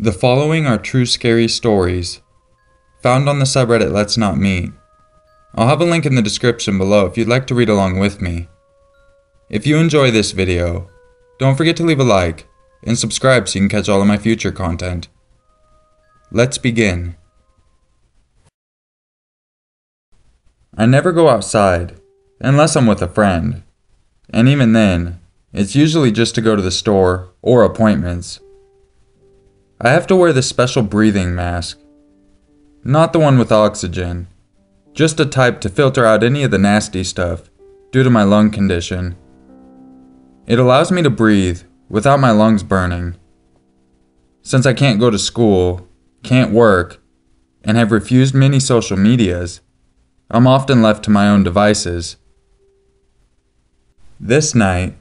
The following are true scary stories, found on the subreddit Let's Not Meet. I'll have a link in the description below if you'd like to read along with me. If you enjoy this video, don't forget to leave a like and subscribe so you can catch all of my future content. Let's begin. I never go outside, unless I'm with a friend, and even then, it's usually just to go to the store or appointments. I have to wear this special breathing mask. Not the one with oxygen, just a type to filter out any of the nasty stuff due to my lung condition. It allows me to breathe without my lungs burning. Since I can't go to school, can't work, and have refused many social medias, I'm often left to my own devices. This night,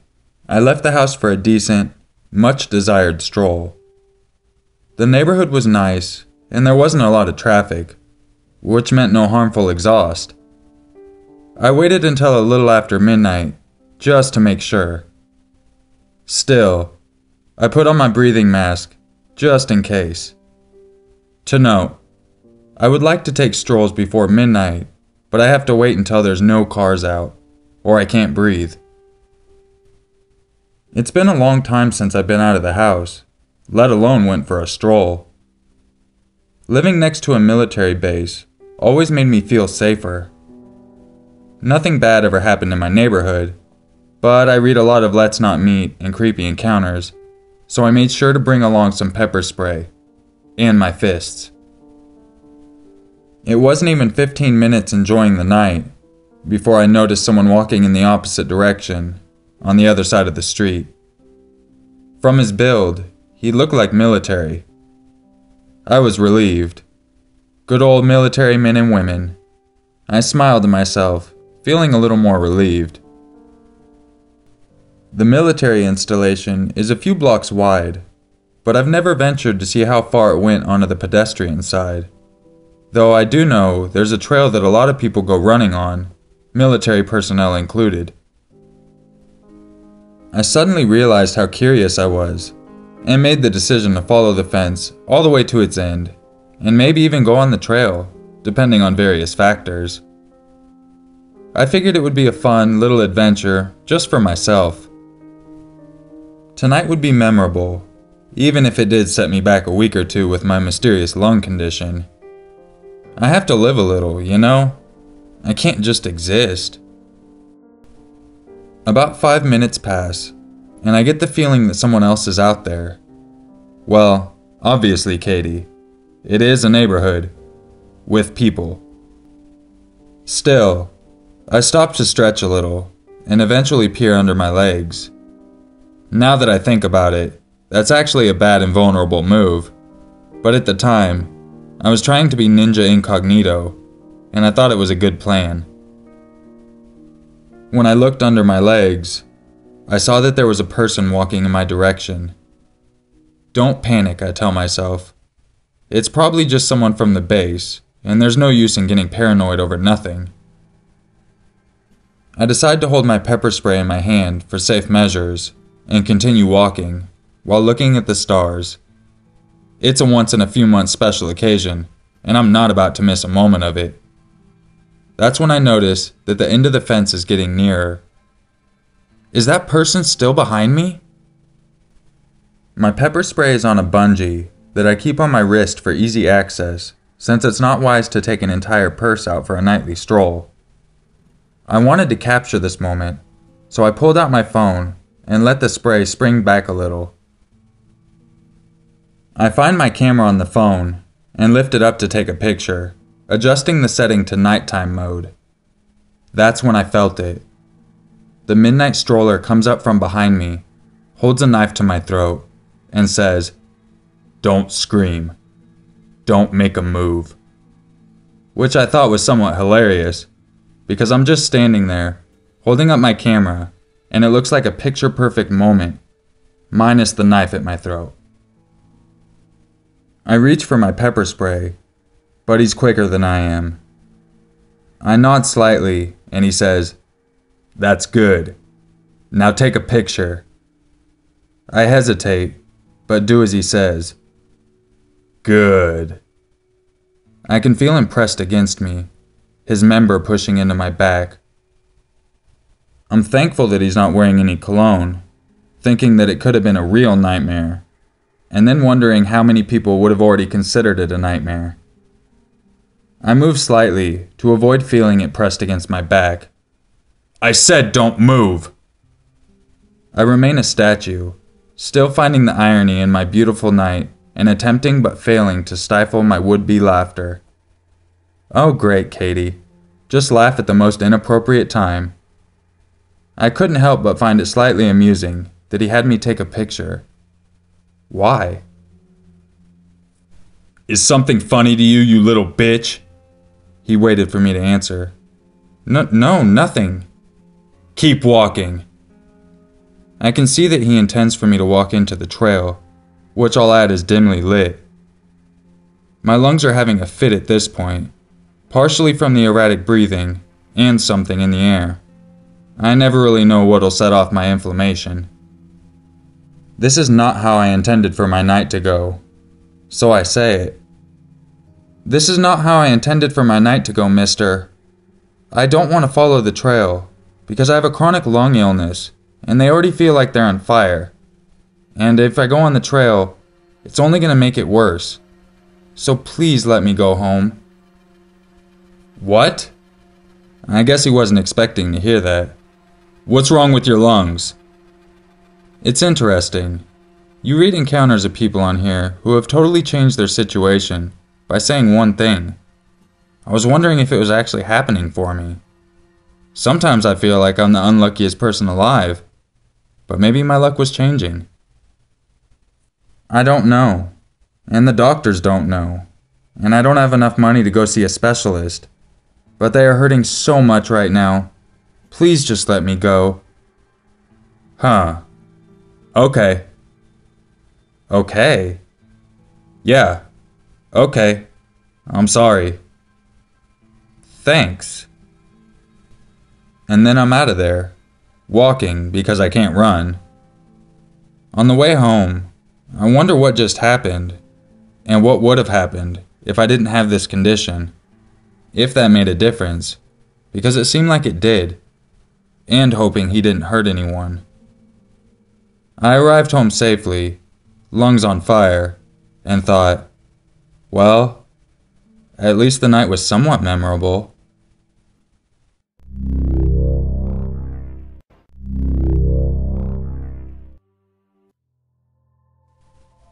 I left the house for a decent, much-desired stroll. The neighborhood was nice, and there wasn't a lot of traffic, which meant no harmful exhaust. I waited until a little after midnight, just to make sure. Still, I put on my breathing mask, just in case. To note, I would like to take strolls before midnight, but I have to wait until there's no cars out, or I can't breathe. It's been a long time since I've been out of the house, let alone went for a stroll. Living next to a military base always made me feel safer. Nothing bad ever happened in my neighborhood, but I read a lot of Let's Not Meet and creepy encounters, so I made sure to bring along some pepper spray and my fists. It wasn't even 15 minutes enjoying the night before I noticed someone walking in the opposite direction, on the other side of the street. From his build, he looked like military. I was relieved. Good old military men and women. I smiled to myself, feeling a little more relieved. The military installation is a few blocks wide, but I've never ventured to see how far it went onto the pedestrian side. Though I do know there's a trail that a lot of people go running on, military personnel included. I suddenly realized how curious I was, and made the decision to follow the fence all the way to its end, and maybe even go on the trail, depending on various factors. I figured it would be a fun little adventure just for myself. Tonight would be memorable, even if it did set me back a week or two with my mysterious lung condition. I have to live a little, you know? I can't just exist. About 5 minutes pass, and I get the feeling that someone else is out there. Well, obviously Katie. It is a neighborhood, with people. Still, I stop to stretch a little, and eventually peer under my legs. Now that I think about it, that's actually a bad and vulnerable move, but at the time, I was trying to be ninja incognito, and I thought it was a good plan. When I looked under my legs, I saw that there was a person walking in my direction. Don't panic, I tell myself. It's probably just someone from the base, and there's no use in getting paranoid over nothing. I decide to hold my pepper spray in my hand for safe measures, and continue walking, while looking at the stars. It's a once-in-a-few-months special occasion, and I'm not about to miss a moment of it. That's when I notice that the end of the fence is getting nearer. Is that person still behind me? My pepper spray is on a bungee that I keep on my wrist for easy access, since it's not wise to take an entire purse out for a nightly stroll. I wanted to capture this moment, so I pulled out my phone and let the spray spring back a little. I find my camera on the phone and lift it up to take a picture, adjusting the setting to nighttime mode. That's when I felt it. The midnight stroller comes up from behind me, holds a knife to my throat, and says, "Don't scream. Don't make a move." Which I thought was somewhat hilarious, because I'm just standing there, holding up my camera, and it looks like a picture-perfect moment, minus the knife at my throat. I reach for my pepper spray, but he's quicker than I am. I nod slightly, and he says, "That's good. Now take a picture." I hesitate, but do as he says. Good. I can feel him pressed against me, his member pushing into my back. I'm thankful that he's not wearing any cologne, thinking that it could have been a real nightmare, and then wondering how many people would have already considered it a nightmare. I move slightly to avoid feeling it pressed against my back. I said don't move! I remain a statue, still finding the irony in my beautiful night and attempting but failing to stifle my would-be laughter. Oh great, Katie. Just laugh at the most inappropriate time. I couldn't help but find it slightly amusing that he had me take a picture. Why? Is something funny to you, you little bitch? He waited for me to answer. No, nothing. Keep walking. I can see that he intends for me to walk into the trail, which I'll add is dimly lit. My lungs are having a fit at this point, partially from the erratic breathing and something in the air. I never really know what'll set off my inflammation. This is not how I intended for my night to go, so I say it. This is not how I intended for my night to go, mister. I don't want to follow the trail, because I have a chronic lung illness, and they already feel like they're on fire. And if I go on the trail, it's only going to make it worse. So please let me go home. What? I guess he wasn't expecting to hear that. What's wrong with your lungs? It's interesting. You read encounters of people on here who have totally changed their situation by saying one thing. I was wondering if it was actually happening for me. Sometimes I feel like I'm the unluckiest person alive, but maybe my luck was changing. I don't know, and the doctors don't know, and I don't have enough money to go see a specialist, but they are hurting so much right now. Please just let me go. Huh. Okay. Okay? Yeah. Okay. I'm sorry. Thanks. And then I'm out of there, walking because I can't run. On the way home, I wonder what just happened, and what would have happened if I didn't have this condition, if that made a difference, because it seemed like it did, and hoping he didn't hurt anyone. I arrived home safely, lungs on fire, and thought, well, at least the night was somewhat memorable.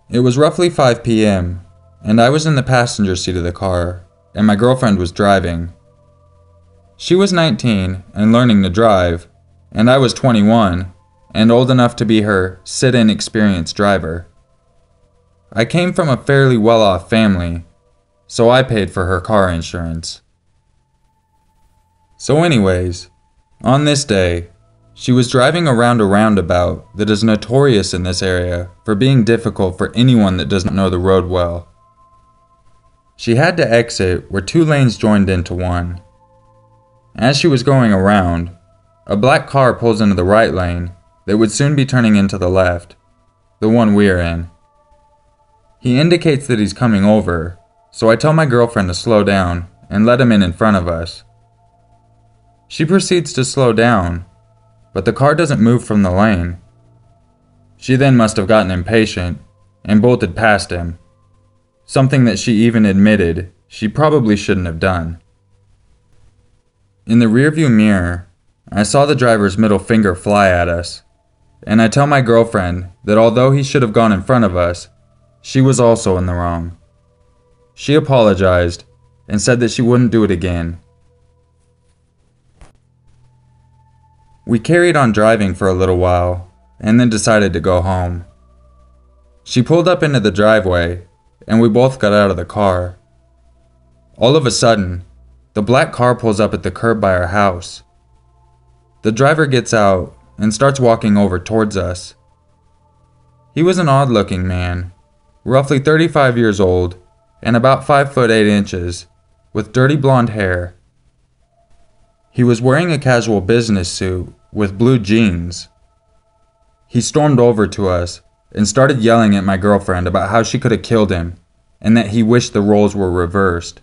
It was roughly 5 p.m., and I was in the passenger seat of the car, and my girlfriend was driving. She was 19 and learning to drive, and I was 21 and old enough to be her sit-in experienced driver. I came from a fairly well-off family, so I paid for her car insurance. So anyways, on this day, she was driving around a roundabout that is notorious in this area for being difficult for anyone that doesn't know the road well. She had to exit where 2 lanes joined into one. As she was going around, a black car pulls into the right lane that would soon be turning into the left, the one we're in. He indicates that he's coming over, so I tell my girlfriend to slow down and let him in front of us. She proceeds to slow down, but the car doesn't move from the lane. She then must have gotten impatient and bolted past him, something that she even admitted she probably shouldn't have done. In the rearview mirror, I saw the driver's middle finger fly at us, and I tell my girlfriend that although he should have gone in front of us, she was also in the wrong. She apologized and said that she wouldn't do it again. We carried on driving for a little while, and then decided to go home. She pulled up into the driveway, and we both got out of the car. All of a sudden, the black car pulls up at the curb by our house. The driver gets out and starts walking over towards us. He was an odd-looking man, roughly 35 years old, and about 5'8", with dirty blonde hair. He was wearing a casual business suit with blue jeans. He stormed over to us and started yelling at my girlfriend about how she could have killed him and that he wished the roles were reversed.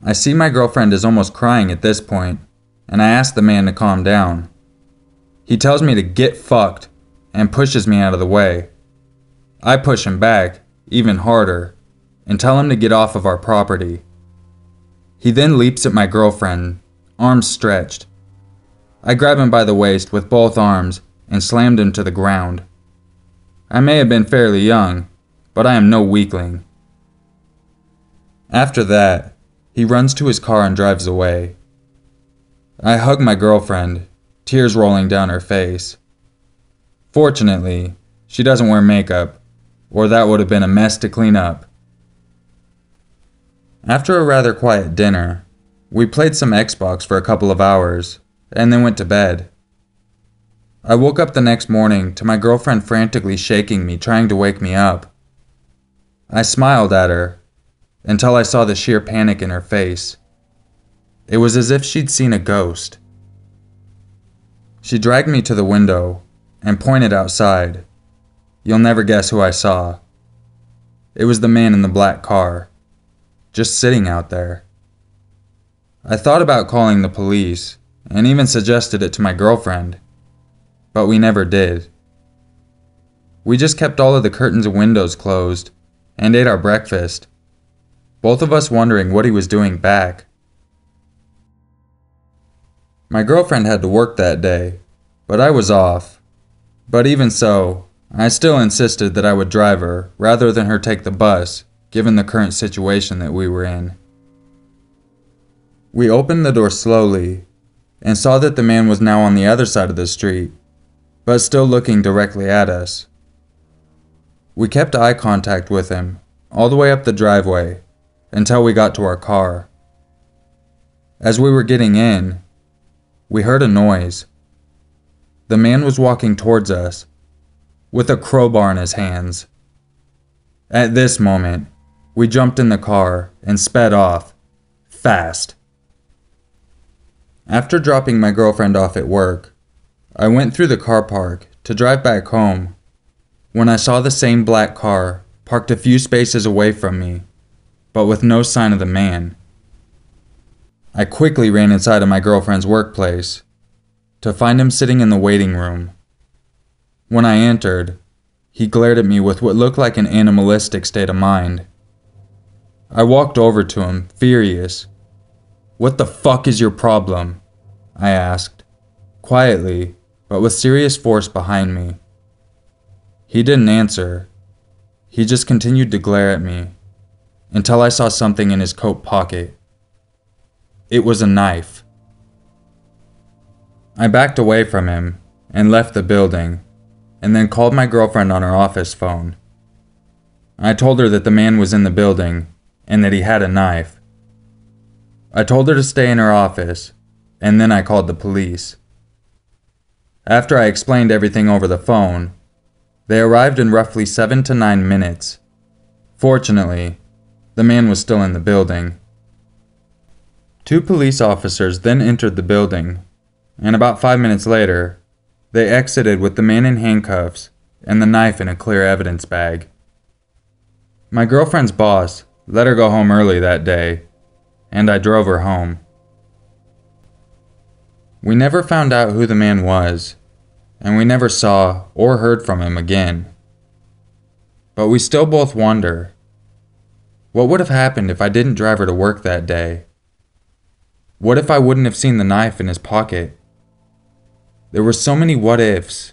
I see my girlfriend is almost crying at this point, and I ask the man to calm down. He tells me to get fucked and pushes me out of the way. I push him back, even harder, and tell him to get off of our property. He then leaps at my girlfriend, arms stretched. I grab him by the waist with both arms and slammed him to the ground. I may have been fairly young, but I am no weakling. After that, he runs to his car and drives away. I hug my girlfriend, tears rolling down her face. Fortunately, she doesn't wear makeup, or that would have been a mess to clean up. After a rather quiet dinner, we played some Xbox for a couple of hours, and then went to bed. I woke up the next morning to my girlfriend frantically shaking me, trying to wake me up. I smiled at her, until I saw the sheer panic in her face. It was as if she'd seen a ghost. She dragged me to the window and pointed outside. You'll never guess who I saw. It was the man in the black car, just sitting out there. I thought about calling the police, and even suggested it to my girlfriend, but we never did. We just kept all of the curtains and windows closed, and ate our breakfast, both of us wondering what he was doing back. My girlfriend had to work that day, but I was off. But even so, I still insisted that I would drive her rather than her take the bus, given the current situation that we were in. We opened the door slowly and saw that the man was now on the other side of the street, but still looking directly at us. We kept eye contact with him all the way up the driveway until we got to our car. As we were getting in, we heard a noise. The man was walking towards us, with a crowbar in his hands. At this moment, we jumped in the car and sped off, fast. After dropping my girlfriend off at work, I went through the car park to drive back home when I saw the same black car parked a few spaces away from me, but with no sign of the man. I quickly ran inside of my girlfriend's workplace to find him sitting in the waiting room. When I entered, he glared at me with what looked like an animalistic state of mind. I walked over to him, furious. "What the fuck is your problem?" I asked, quietly, but with serious force behind me. He didn't answer. He just continued to glare at me, until I saw something in his coat pocket. It was a knife. I backed away from him and left the building, and then called my girlfriend on her office phone. I told her that the man was in the building and that he had a knife. I told her to stay in her office, and then I called the police. After I explained everything over the phone, they arrived in roughly 7 to 9 minutes. Fortunately, the man was still in the building. 2 police officers then entered the building, and about 5 minutes later, they exited with the man in handcuffs and the knife in a clear evidence bag. My girlfriend's boss let her go home early that day, and I drove her home. We never found out who the man was, and we never saw or heard from him again. But we still both wonder, what would have happened if I didn't drive her to work that day? What if I wouldn't have seen the knife in his pocket? There were so many what ifs.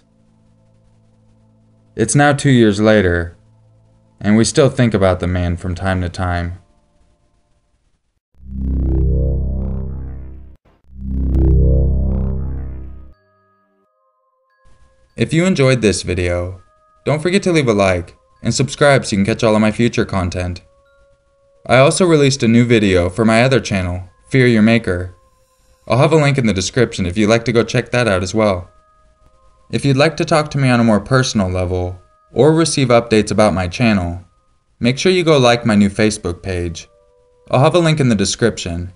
It's now 2 years later, and we still think about the man from time to time. If you enjoyed this video, don't forget to leave a like and subscribe so you can catch all of my future content. I also released a new video for my other channel, Urmaker. I'll have a link in the description if you'd like to go check that out as well. If you'd like to talk to me on a more personal level, or receive updates about my channel, make sure you go like my new Facebook page. I'll have a link in the description.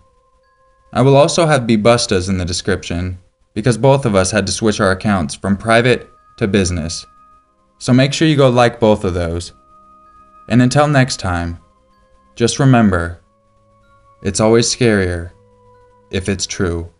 I will also have Bubustas in the description, because both of us had to switch our accounts from private to business. So make sure you go like both of those. And until next time, just remember, it's always scarier if it's true.